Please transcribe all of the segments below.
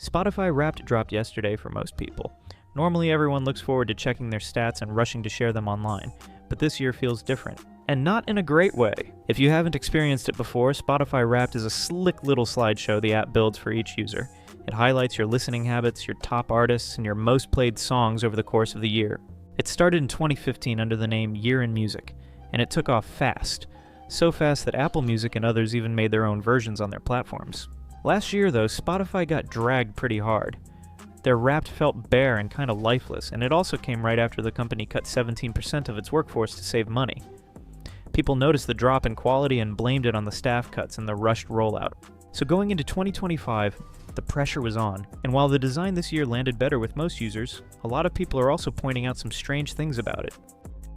Spotify Wrapped dropped yesterday for most people. Normally everyone looks forward to checking their stats and rushing to share them online, but this year feels different. And not in a great way. If you haven't experienced it before, Spotify Wrapped is a slick little slideshow the app builds for each user. It highlights your listening habits, your top artists, and your most played songs over the course of the year. It started in 2015 under the name Year in Music, and it took off fast. So fast that Apple Music and others even made their own versions on their platforms. Last year, though, Spotify got dragged pretty hard. Their Wrapped felt bare and kind of lifeless, and it also came right after the company cut 17% of its workforce to save money. People noticed the drop in quality and blamed it on the staff cuts and the rushed rollout. So going into 2025, the pressure was on, and while the design this year landed better with most users, a lot of people are also pointing out some strange things about it.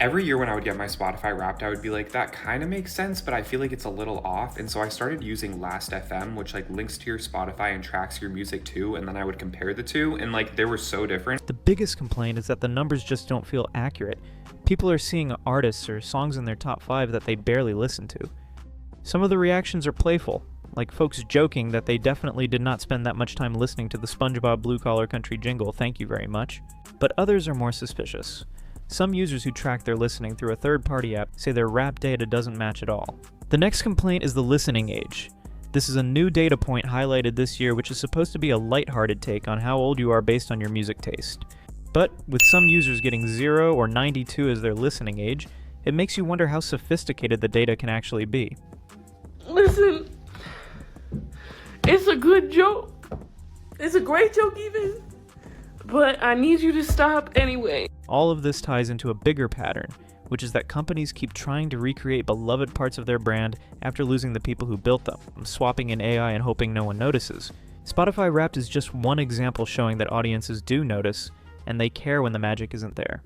Every year when I would get my Spotify Wrapped, I would be like, that kind of makes sense, but I feel like it's a little off. And so I started using Last.fm, which links to your Spotify and tracks your music too. And then I would compare the two, and they were so different. The biggest complaint is that the numbers just don't feel accurate. People are seeing artists or songs in their top 5 that they barely listen to. Some of the reactions are playful, like folks joking that they definitely did not spend that much time listening to the SpongeBob Blue Collar Country jingle, thank you very much. But others are more suspicious. Some users who track their listening through a third-party app say their Wrapped data doesn't match at all. The next complaint is the listening age. This is a new data point highlighted this year which is supposed to be a lighthearted take on how old you are based on your music taste. But with some users getting 0 or 92 as their listening age, it makes you wonder how sophisticated the data can actually be. Listen, it's a good joke. It's a great joke even. But I need you to stop anyway. All of this ties into a bigger pattern, which is that companies keep trying to recreate beloved parts of their brand after losing the people who built them, swapping in AI and hoping no one notices. Spotify Wrapped is just one example showing that audiences do notice, and they care when the magic isn't there.